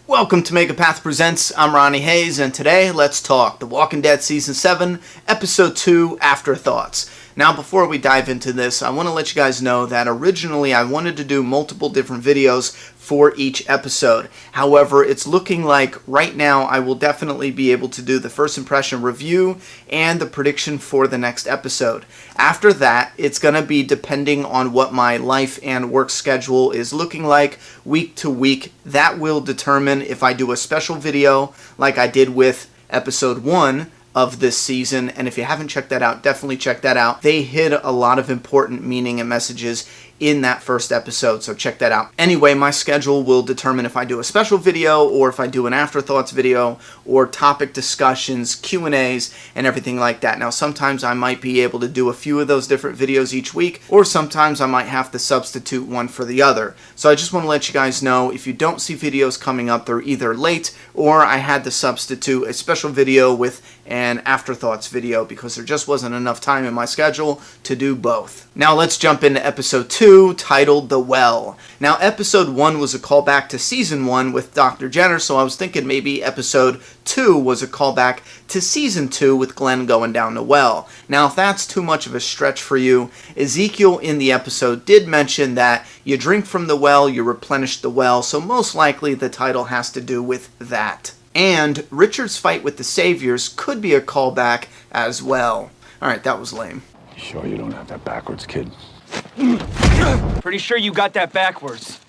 Welcome to Make a Path Presents. I'm Ronnie Hayes, and today let's talk The Walking Dead Season 7, Episode 2, Afterthoughts. Now, before we dive into this, I want to let you guys know that originally I wanted to do multiple different videos for each episode. However, it's looking like right now I will definitely be able to do the first impression review and the prediction for the next episode. After that, it's going to be depending on what my life and work schedule is looking like week to week. That will determine if I do a special video like I did with episode 1 of this season, and if you haven't checked that out, definitely check that out. They hid a lot of important meaning and messages in that first episode, so check that out. Anyway, my schedule will determine if I do a special video or if I do an Afterthoughts video or topic discussions, Q&As, and everything like that. Now, sometimes I might be able to do a few of those different videos each week, or sometimes I might have to substitute one for the other. So I just want to let you guys know, if you don't see videos coming up, they're either late or I had to substitute a special video with an Afterthoughts video because there just wasn't enough time in my schedule to do both. Now let's jump into episode 2, titled The Well. Now, episode 1 was a callback to season 1 with Dr. Jenner, so I was thinking maybe episode 2 was a callback to season 2 with Glenn going down the well. Now, if that's too much of a stretch for you, Ezekiel in the episode did mention that you drink from the well, you replenish the well, so most likely the title has to do with that. And Richard's fight with the Saviors could be a callback as well. Alright, that was lame. You sure you don't have that backwards, kid? Pretty sure you got that backwards.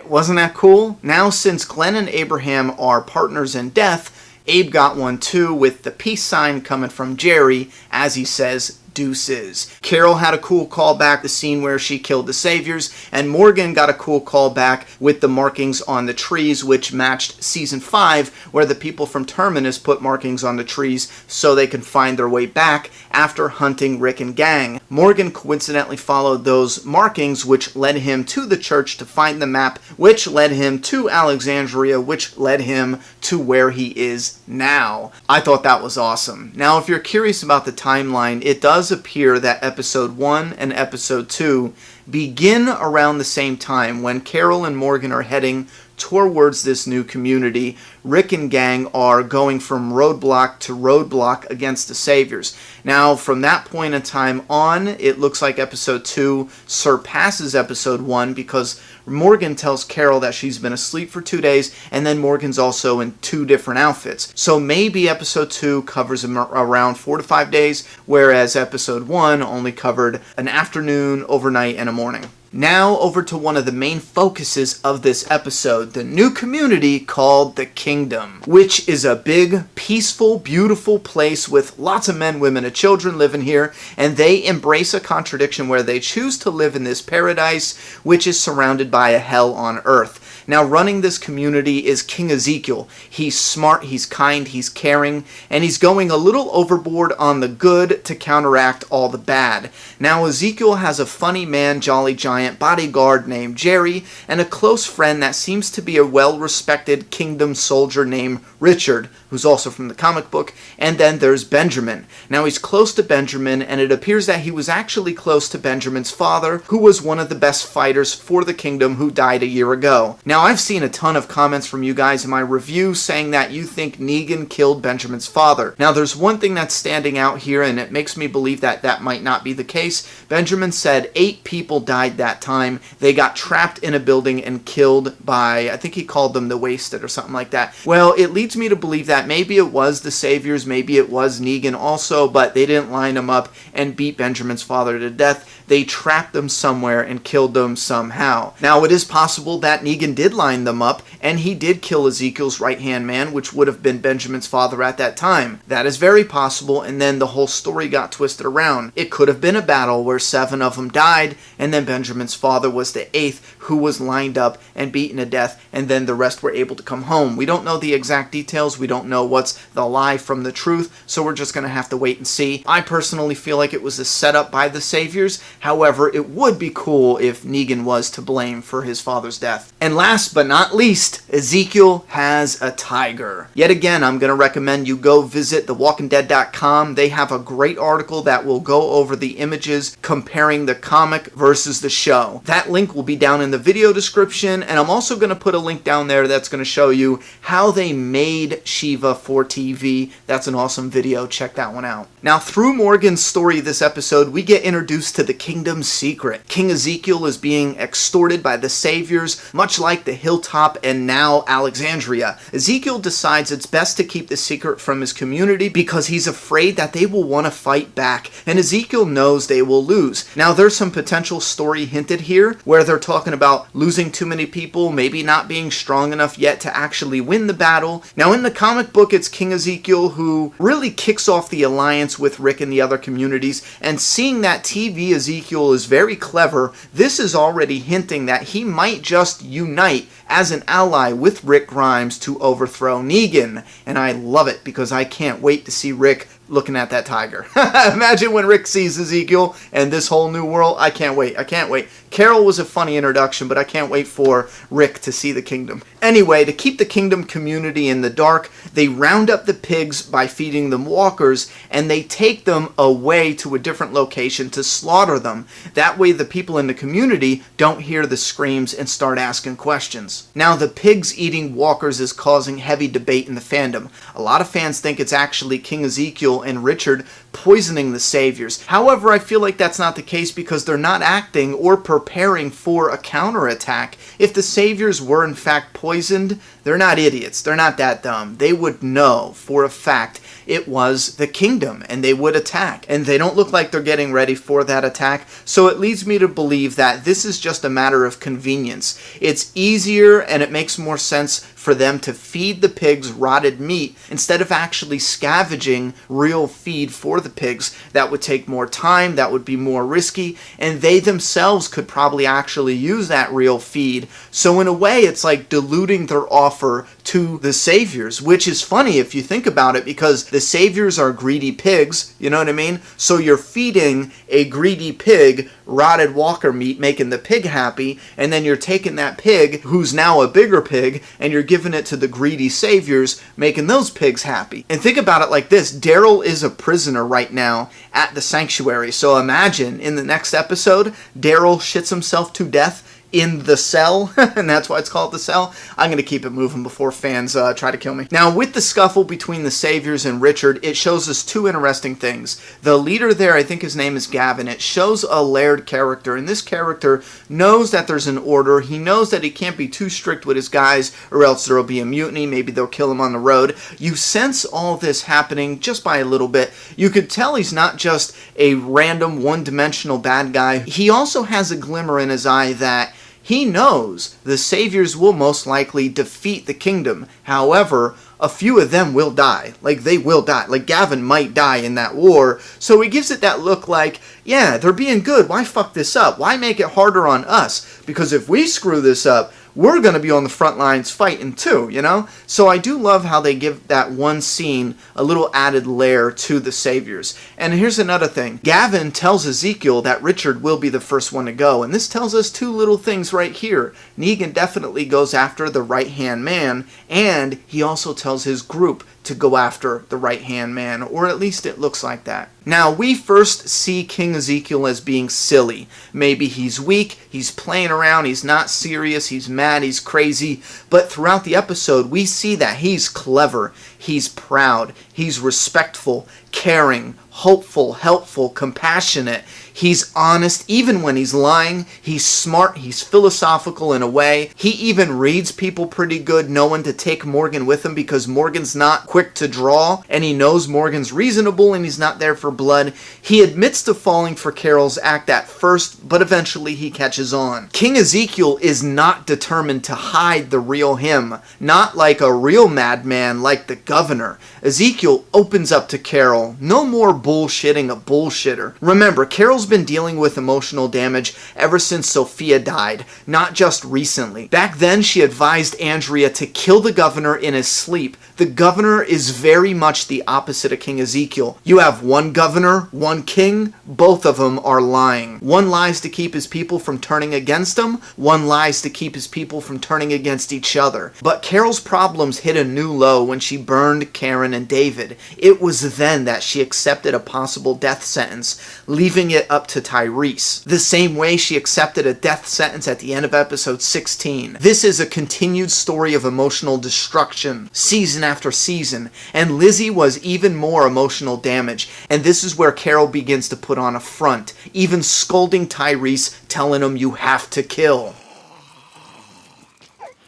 Wasn't that cool? Now, since Glenn and Abraham are partners in death, Abe got one too, with the peace sign coming from Jerry, as he says, deuces. Carol had a cool callback, the scene where she killed the Saviors, and Morgan got a cool callback with the markings on the trees, which matched season 5, where the people from Terminus put markings on the trees so they could find their way back after hunting Rick and gang. Morgan coincidentally followed those markings, which led him to the church to find the map, which led him to Alexandria, which led him to where he is now. I thought that was awesome. Now, if you're curious about the timeline, it does appear that episode 1 and episode 2 begin around the same time when Carol and Morgan are heading towards this new community. Rick and gang are going from roadblock to roadblock against the Saviors. Now, from that point in time on, it looks like episode 2 surpasses episode 1 because Morgan tells Carol that she's been asleep for 2 days, and then Morgan's also in 2 different outfits. So maybe episode 2 covers around 4 to 5 days, whereas episode 1 only covered an afternoon, overnight, and a morning. Now over to one of the main focuses of this episode, the new community called the Kingdom, which is a big, peaceful, beautiful place with lots of men, women, and children living here, and they embrace a contradiction where they choose to live in this paradise, which is surrounded by a hell on earth. Now, running this community is King Ezekiel. He's smart, he's kind, he's caring, and he's going a little overboard on the good to counteract all the bad. Now, Ezekiel has a funny man, jolly giant bodyguard named Jerry, and a close friend that seems to be a well-respected kingdom soldier named Richard, who's also from the comic book, and then there's Benjamin. Now, he's close to Benjamin, and it appears that he was actually close to Benjamin's father, who was one of the best fighters for the kingdom who died a year ago. Now, I've seen a ton of comments from you guys in my review saying that you think Negan killed Benjamin's father. Now, there's one thing that's standing out here, and it makes me believe that that might not be the case. Benjamin said 8 people died that time. They got trapped in a building and killed by, I think he called them the Wasted or something like that. Well, it leads me to believe that maybe it was the Saviors, maybe it was Negan also, but they didn't line them up and beat Benjamin's father to death. They trapped them somewhere and killed them somehow. Now, it is possible that Negan did line them up, and he did kill Ezekiel's right-hand man, which would have been Benjamin's father at that time. That is very possible, and then the whole story got twisted around. It could have been a battle where 7 of them died, and then Benjamin's father was the 8th who was lined up and beaten to death, and then the rest were able to come home. We don't know the exact details. We don't know what's the lie from the truth, so we're just going to have to wait and see. I personally feel like it was a setup by the Saviors. However, it would be cool if Negan was to blame for his father's death. And last but not least, Ezekiel has a tiger. Yet again, I'm going to recommend you go visit thewalkingdead.com. They have a great article that will go over the images comparing the comic versus the show. That link will be down in the video description, and I'm also going to put a link down there that's going to show you how they made Shiva for TV. That's an awesome video. Check that one out. Now, through Morgan's story this episode, we get introduced to the kingdom's secret. King Ezekiel is being extorted by the saviors, much like the Hilltop and now Alexandria. Ezekiel decides it's best to keep the secret from his community because he's afraid that they will want to fight back, and Ezekiel knows they will lose. Now, there's some potential story hinted here where they're talking about losing too many people, maybe not being strong enough yet to actually win the battle. Now, in the comic book, it's King Ezekiel who really kicks off the alliance with Rick and the other communities, and seeing that TV Ezekiel is very clever, this is already hinting that he might just unite as an ally with Rick Grimes to overthrow Negan. And I love it because I can't wait to see Rick looking at that tiger. Imagine when Rick sees Ezekiel and this whole new world. I can't wait. I can't wait. Carol was a funny introduction, but I can't wait for Rick to see the kingdom. Anyway, to keep the kingdom community in the dark, they round up the pigs by feeding them walkers, and they take them away to a different location to slaughter them. That way the people in the community don't hear the screams and start asking questions. Now, the pigs eating walkers is causing heavy debate in the fandom. A lot of fans think it's actually King Ezekiel and Richard poisoning the saviors. However, I feel like that's not the case because they're not acting or preparing for a counterattack. If the saviors were in fact poisoned, they're not idiots. They're not that dumb. They would know for a fact it was the kingdom and they would attack. And they don't look like they're getting ready for that attack. So it leads me to believe that this is just a matter of convenience. It's easier and it makes more sense for them to feed the pigs rotted meat instead of actually scavenging real feed for the pigs. That would take more time, that would be more risky, and they themselves could probably actually use that real feed. So in a way, it's like diluting their offer to the saviors, which is funny if you think about it because the saviors are greedy pigs, you know what I mean? So you're feeding a greedy pig rotted walker meat, making the pig happy, and then you're taking that pig, who's now a bigger pig, and you're giving it to the greedy saviors, making those pigs happy. And think about it like this. Daryl is a prisoner right now at the sanctuary. So imagine in the next episode, Daryl shits himself to death in the cell, and that's why it's called the cell. I'm going to keep it moving before fans try to kill me. Now, with the scuffle between the saviors and Richard, it shows us two interesting things. The leader there, I think his name is Gavin, it shows a layered character, and this character knows that there's an order. He knows that he can't be too strict with his guys, or else there will be a mutiny. Maybe they'll kill him on the road. You sense all this happening just by a little bit. You could tell he's not just a random one-dimensional bad guy. He also has a glimmer in his eye that he knows the saviors will most likely defeat the kingdom. However, a few of them will die. Like, they will die. Like, Gavin might die in that war. So he gives it that look like, yeah, they're being good. Why fuck this up? Why make it harder on us? Because if we screw this up, we're going to be on the front lines fighting too, you know? So I do love how they give that one scene a little added layer to the saviors. And here's another thing. Gavin tells Ezekiel that Richard will be the first one to go, and this tells us two little things right here. Negan definitely goes after the right-hand man, and he also tells his group to go after the right-hand man, or at least it looks like that. Now, we first see King Ezekiel as being silly. Maybe he's weak, he's playing around, he's not serious, he's mad, he's crazy, but throughout the episode, we see that he's clever, he's proud, he's respectful, caring, hopeful, helpful, compassionate. He's honest even when he's lying. He's smart. He's philosophical in a way. He even reads people pretty good, knowing to take Morgan with him because Morgan's not quick to draw, and he knows Morgan's reasonable and he's not there for blood. He admits to falling for Carol's act at first, but eventually he catches on. King Ezekiel is not determined to hide the real him, not like a real madman like the governor. Ezekiel opens up to Carol Carol. No more bullshitting a bullshitter. Remember, Carol's been dealing with emotional damage ever since Sophia died, not just recently. Back then, she advised Andrea to kill the governor in his sleep. The governor is very much the opposite of King Ezekiel. You have one governor, one king, both of them are lying. One lies to keep his people from turning against him, one lies to keep his people from turning against each other. But Carol's problems hit a new low when she burned Karen and David. It was then that she accepted a possible death sentence, leaving it up to Tyrese. The same way she accepted a death sentence at the end of episode 16. This is a continued story of emotional destruction, season after season, and Lizzie was even more emotional damage, and this is where Carol begins to put on a front, even scolding Tyrese, telling him you have to kill.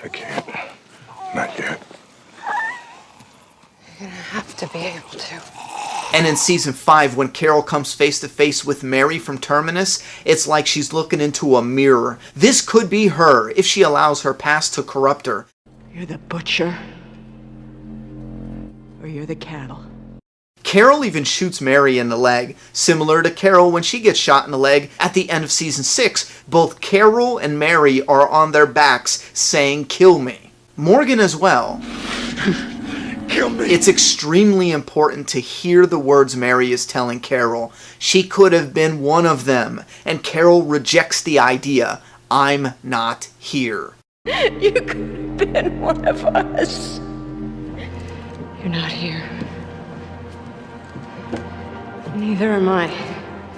I can't. Not yet. You're gonna have to be able to. And in season 5, when Carol comes face to face with Mary from Terminus, it's like she's looking into a mirror. This could be her, if she allows her past to corrupt her. You're the butcher, or you're the cattle. Carol even shoots Mary in the leg, similar to Carol when she gets shot in the leg at the end of season 6. Both Carol and Mary are on their backs saying, "Kill me." Morgan as well. Kill me. It's extremely important to hear the words Mary is telling Carol. She could have been one of them, and Carol rejects the idea. I'm not here. You could have been one of us. You're not here. Neither am I.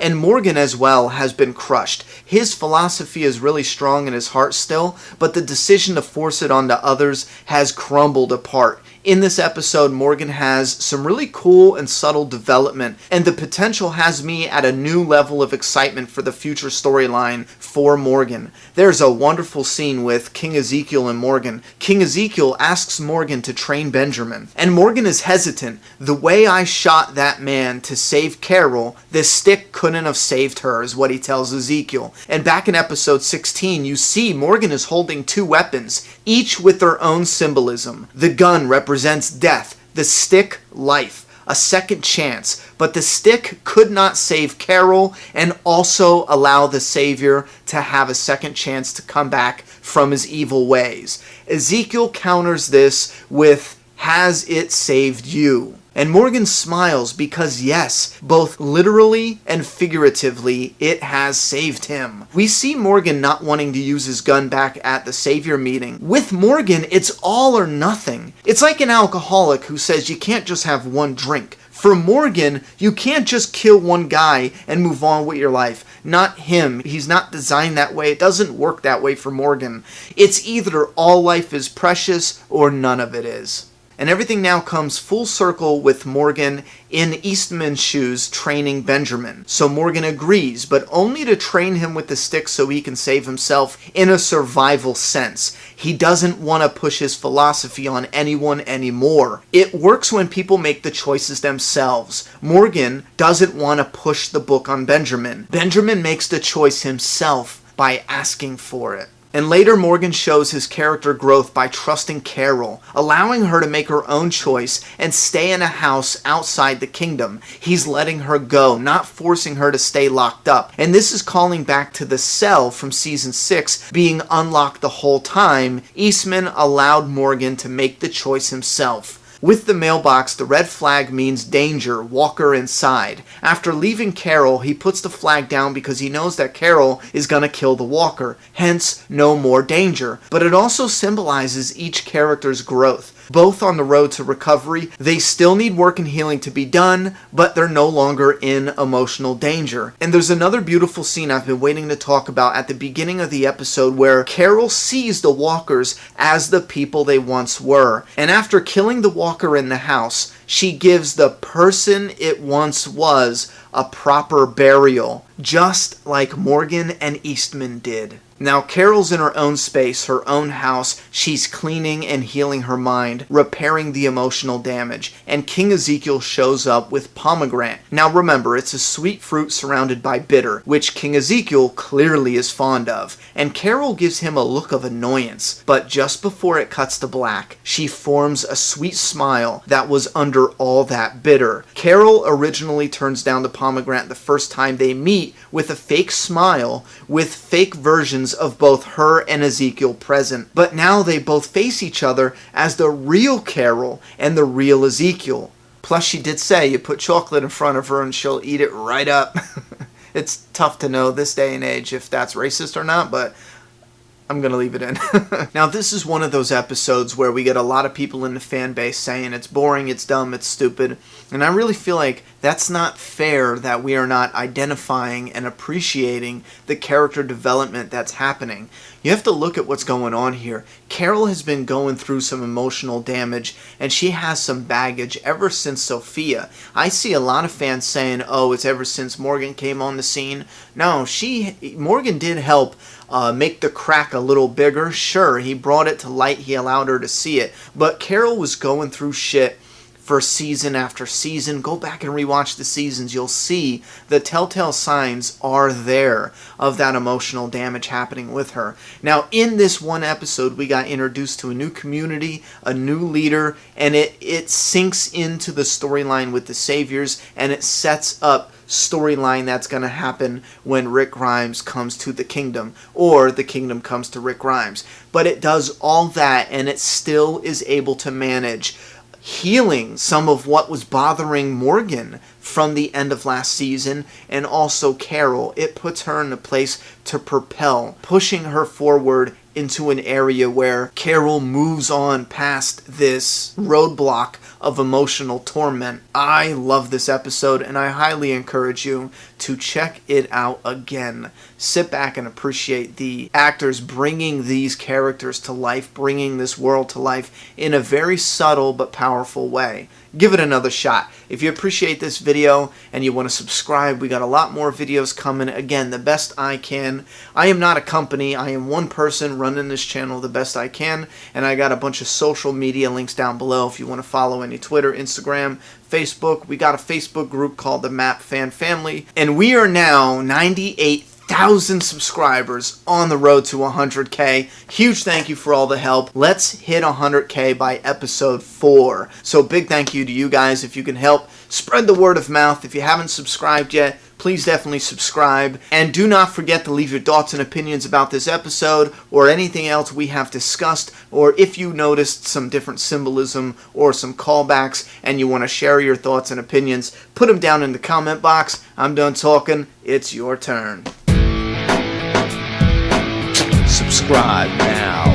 And Morgan as well has been crushed. His philosophy is really strong in his heart still, but the decision to force it onto others has crumbled apart. In this episode, Morgan has some really cool and subtle development, and the potential has me at a new level of excitement for the future storyline for Morgan. There's a wonderful scene with King Ezekiel and Morgan. King Ezekiel asks Morgan to train Benjamin, and Morgan is hesitant. The way I shot that man to save Carol, this stick couldn't have saved her, is what he tells Ezekiel. And back in episode 16, you see Morgan is holding two weapons, each with their own symbolism. The gun represents death, the stick, life, a second chance. But the stick could not save Carol and also allow the Savior to have a second chance to come back from his evil ways. Ezekiel counters this with, "Has it saved you?" And Morgan smiles because yes, both literally and figuratively, it has saved him. We see Morgan not wanting to use his gun back at the Savior meeting. With Morgan, it's all or nothing. It's like an alcoholic who says you can't just have one drink. For Morgan, you can't just kill one guy and move on with your life. Not him. He's not designed that way. It doesn't work that way for Morgan. It's either all life is precious or none of it is. And everything now comes full circle with Morgan in Eastman's shoes training Benjamin. So Morgan agrees, but only to train him with the stick so he can save himself in a survival sense. He doesn't want to push his philosophy on anyone anymore. It works when people make the choices themselves. Morgan doesn't want to push the book on Benjamin. Benjamin makes the choice himself by asking for it. And later Morgan shows his character growth by trusting Carol, allowing her to make her own choice and stay in a house outside the kingdom. He's letting her go, not forcing her to stay locked up. And this is calling back to the cell from season 6 being unlocked the whole time. Eastman allowed Morgan to make the choice himself. With the mailbox, the red flag means danger, Walker inside. After leaving Carol, he puts the flag down because he knows that Carol is gonna kill the Walker, hence no more danger. But it also symbolizes each character's growth. Both on the road to recovery, they still need work and healing to be done, but they're no longer in emotional danger. And there's another beautiful scene I've been waiting to talk about at the beginning of the episode where Carol sees the Walkers as the people they once were. And after killing the Walker in the house, she gives the person it once was a proper burial, just like Morgan and Eastman did. Now, Carol's in her own space, her own house. She's cleaning and healing her mind, repairing the emotional damage. And King Ezekiel shows up with pomegranate. Now, remember, it's a sweet fruit surrounded by bitter, which King Ezekiel clearly is fond of. And Carol gives him a look of annoyance. But just before it cuts to black, she forms a sweet smile that was under all that bitter. Carol originally turns down the pomegranate the first time they meet with a fake smile with fake versions of both her and Ezekiel present. But now they both face each other as the real Carol and the real Ezekiel. Plus, she did say you put chocolate in front of her and she'll eat it right up. It's tough to know this day and age if that's racist or not, but I'm going to leave it in. Now, this is one of those episodes where we get a lot of people in the fan base saying it's boring, it's dumb, it's stupid. And I really feel like that's not fair that we are not identifying and appreciating the character development that's happening. You have to look at what's going on here. Carol has been going through some emotional damage, and she has some baggage ever since Sophia. I see a lot of fans saying, oh, it's ever since Morgan came on the scene. No, Morgan did help make the crack a little bigger. Sure, he brought it to light, he allowed her to see it. But Carol was going through shit for season after season. Go back and rewatch the seasons. You'll see the telltale signs are there of that emotional damage happening with her. Now, in this one episode, we got introduced to a new community, a new leader, and it sinks into the storyline with the Saviors, and it sets up storyline that's going to happen when Rick Grimes comes to the kingdom, or the kingdom comes to Rick Grimes. But it does all that, and it still is able to manage healing some of what was bothering Morgan from the end of last season, and also Carol. It puts her in a place to propel, pushing her forward into an area where Carol moves on past this roadblock of emotional torment. I love this episode, and I highly encourage you to check it out again. Sit back and appreciate the actors bringing these characters to life, bringing this world to life in a very subtle but powerful way. Give it another shot. If you appreciate this video and you want to subscribe, we got a lot more videos coming. Again, the best I can. I am not a company. I am one person running this channel the best I can, and I got a bunch of social media links down below if you want to follow any Twitter, Instagram, Facebook. We got a Facebook group called the Map Fan Family, and we are now 98,000 subscribers on the road to 100K. Huge thank you for all the help. Let's hit 100K by episode 4. So big thank you to you guys. If you can help spread the word of mouth. If you haven't subscribed yet, please definitely subscribe. And do not forget to leave your thoughts and opinions about this episode or anything else we have discussed, or if you noticed some different symbolism or some callbacks and you want to share your thoughts and opinions, put them down in the comment box. I'm done talking. It's your turn. Subscribe now.